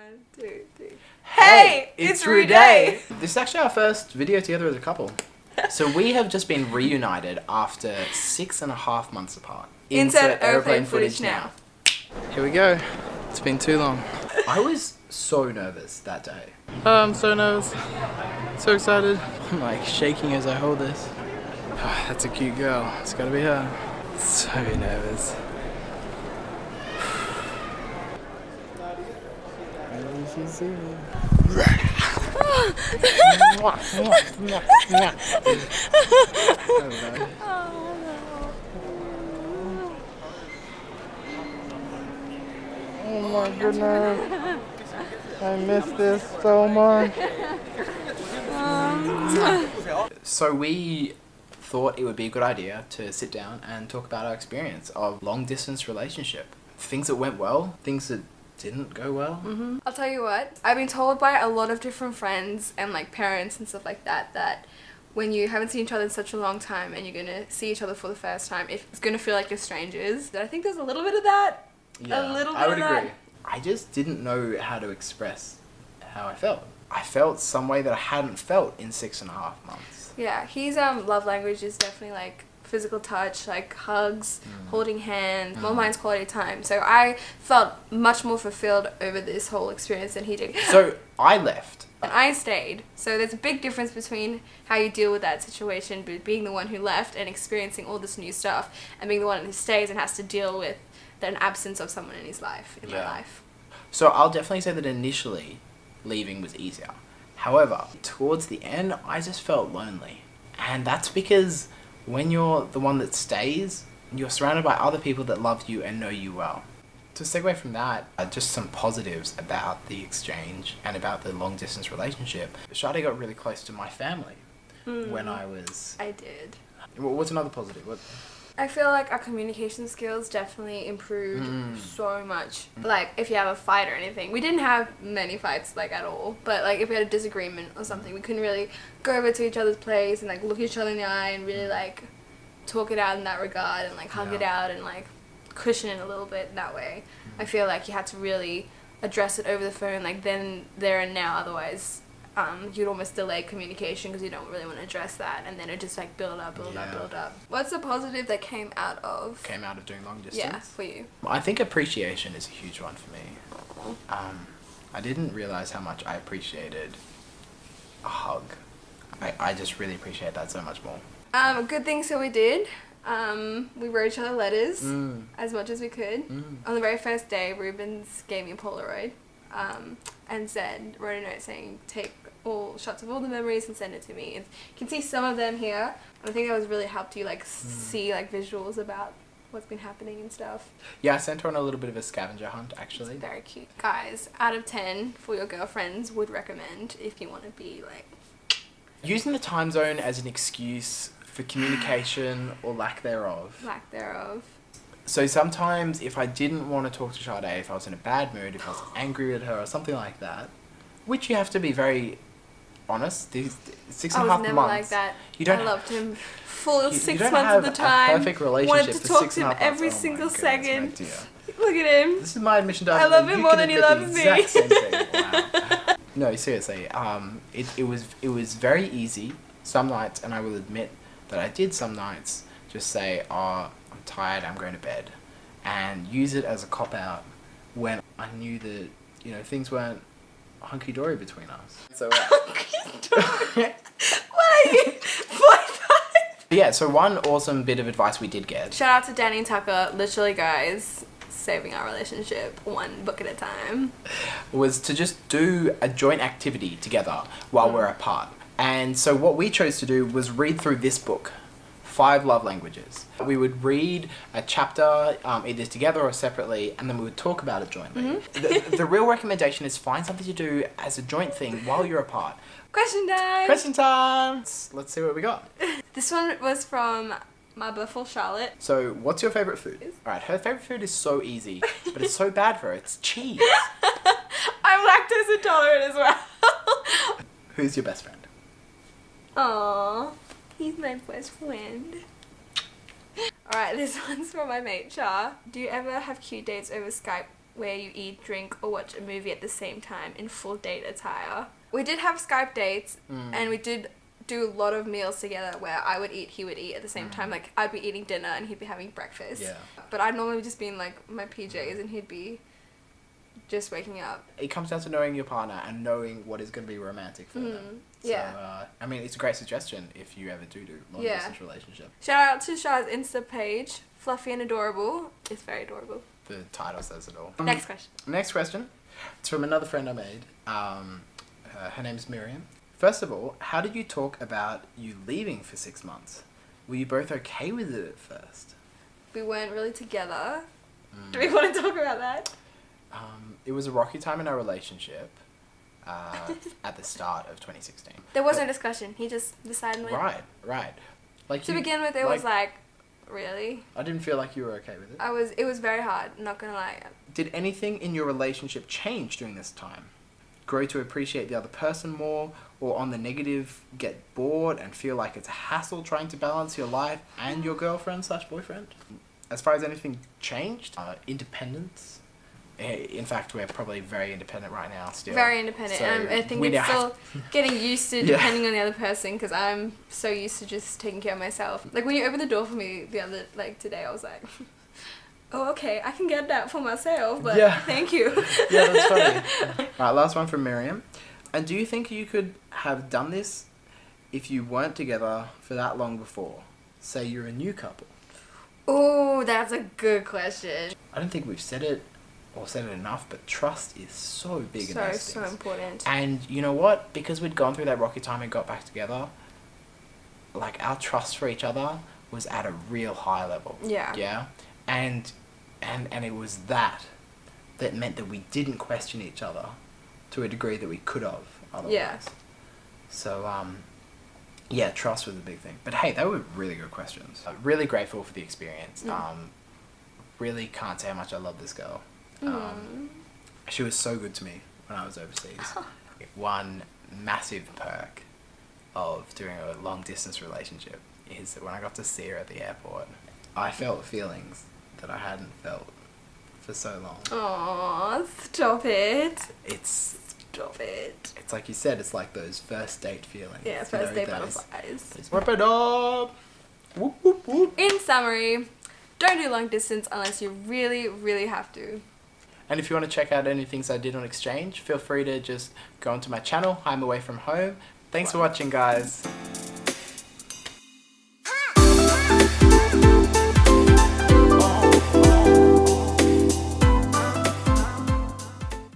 1, 2, 3. Hey, it's Shardé! This is actually our first video together as a couple. So we have just been reunited after 6.5 months apart. Insert airplane footage now. Here we go. It's been too long. I was so nervous that day. Oh, I'm so nervous. So excited. I'm like shaking as I hold this. That's a cute girl. It's gotta be her. So nervous. She see me. Oh my goodness. I miss this so much. So we thought it would be a good idea to sit down and talk about our experience of long distance relationship. Things that went well, things that didn't go well. I'll tell you what, I've been told by a lot of different friends and like parents and stuff like that that when you haven't seen each other in such a long time and you're gonna see each other for the first time, it's gonna feel like you're strangers. I think there's a little bit of that. Yeah, a little bit I would of that. agree. I just didn't know how to express how I felt. I felt some way that I hadn't felt in 6.5 months. Yeah, his love language is definitely like physical touch, like hugs, holding hands. Well, mine's quality time. So I felt much more fulfilled over this whole experience than he did. So I left. And I stayed. So there's a big difference between how you deal with that situation, being the one who left and experiencing all this new stuff, and being the one who stays and has to deal with an absence of someone in his life, in my life. So I'll definitely say that initially leaving was easier. However, towards the end, I just felt lonely. And that's because when you're the one that stays, you're surrounded by other people that love you and know you well. To segue from that, just some positives about the exchange and about the long distance relationship. Sharde got really close to my family when I was... I did. What's another positive? I feel like our communication skills definitely improved so much. Like, if you have a fight or anything. We didn't have many fights, like, at all. But, like, if we had a disagreement or something, we couldn't really go over to each other's place and, like, look each other in the eye and really, like, talk it out in that regard and, like, hug it out and, like, cushion it a little bit that way. I feel like you had to really address it over the phone, like, then, there, and now. Otherwise, you'd almost delay communication because you don't really want to address that, and then it just like build up. What's the positive that came out of doing long distance? Yeah, for you. I think appreciation is a huge one for me. I didn't realize how much I appreciated a hug. I just really appreciate that so much more. Good things that we did. We wrote each other letters as much as we could. On the very first day, Rubens gave me a Polaroid and wrote a note saying, take all shots of all the memories and send it to me. And you can see some of them here. And I think that was really helped you like see like visuals about what's been happening and stuff. Yeah, I sent her on a little bit of a scavenger hunt actually. It's very cute. Guys, out of 10 for your girlfriends, would recommend if you want to be like... Using the time zone as an excuse for communication or lack thereof. Lack thereof. So sometimes if I didn't want to talk to Sharde, if I was in a bad mood, if I was angry with her or something like that, which you have to be very honest, these 6.5 months. I was never like that. I loved him full 6 months of the time. A perfect relationship. Wanted to talk to him every single second. Look at him. This is my admission to I love him more than he loves me. Exact same thing. Wow. No, seriously. It was very easy some nights, and I will admit that I did some nights just say, oh, I'm tired, I'm going to bed, and use it as a cop out when I knew that, you know, things weren't hunky-dory between us. So hunky-dory? What are you, 45? Yeah, so one awesome bit of advice we did get. Shout out to Danny and Tucker, literally guys, saving our relationship one book at a time. Was to just do a joint activity together while we're apart. And so what we chose to do was read through this book, 5 Love Languages. We would read a chapter either together or separately, and then we would talk about it jointly. The real recommendation is find something to do as a joint thing while you're apart. Question time! Question time! Let's see what we got. This one was from my beautiful Charlotte. So, what's your favourite food? Alright, her favourite food is so easy, but it's so bad for her. It's cheese. I'm lactose intolerant as well. Who's your best friend? Aww. He's my best friend. Alright, this one's from my mate Char. Do you ever have cute dates over Skype where you eat, drink, or watch a movie at the same time in full date attire. We did have Skype dates, and we did do a lot of meals together where I would eat, he would eat at the same time. Like, I'd be eating dinner and he'd be having breakfast. Yeah. But I'd normally just be in, like, my PJs and he'd be just waking up. It comes down to knowing your partner and knowing what is going to be romantic for them. So, Yeah. I mean, it's a great suggestion if you ever do long-distance relationship. Shout out to Sharde's Insta page. Fluffy and adorable. It's very adorable. The title says it all. Next question. Next question. It's from another friend I made. Her name's Myriam. First of all, how did you talk about you leaving for 6 months? Were you both okay with it at first? We weren't really together. Do we want to talk about that? It was a rocky time in our relationship at the start of 2016. There was no discussion. He just decided. Right. Like to begin with, it was like, really? I didn't feel like you were okay with it. It was very hard, not gonna lie. Did anything in your relationship change during this time? Grow to appreciate the other person more, or on the negative, get bored and feel like it's a hassle trying to balance your life and your girlfriend/boyfriend? As far as anything changed, independence. In fact, we're probably very independent right now still. Very independent. So and I think it's still getting used to depending on the other person, because I'm so used to just taking care of myself. Like, when you opened the door for me today, I was like, oh, okay, I can get that for myself, but thank you. Yeah, that's funny. Alright, last one from Myriam. And do you think you could have done this if you weren't together for that long before? Say you're a new couple. Oh, that's a good question. I don't think we've said it enough, but trust is so big in those things. So important. And you know what? Because we'd gone through that rocky time and got back together, like, our trust for each other was at a real high level. Yeah. Yeah? And it was that meant that we didn't question each other to a degree that we could have otherwise. Yeah. So, yeah, trust was a big thing. But hey, they were really good questions. Really grateful for the experience. Really can't say how much I love this girl. She was so good to me when I was overseas. One massive perk of doing a long distance relationship is that when I got to see her at the airport, I felt feelings that I hadn't felt for so long. Aww, stop it. Stop it. It's like you said, it's like those first date feelings. Yeah, first date butterflies. Wrap it up. Whoop, whoop, whoop. In summary, don't do long distance unless you really, really have to. And if you want to check out any things I did on exchange, feel free to just go onto my channel, Heim Away From Home. Thanks for watching, guys.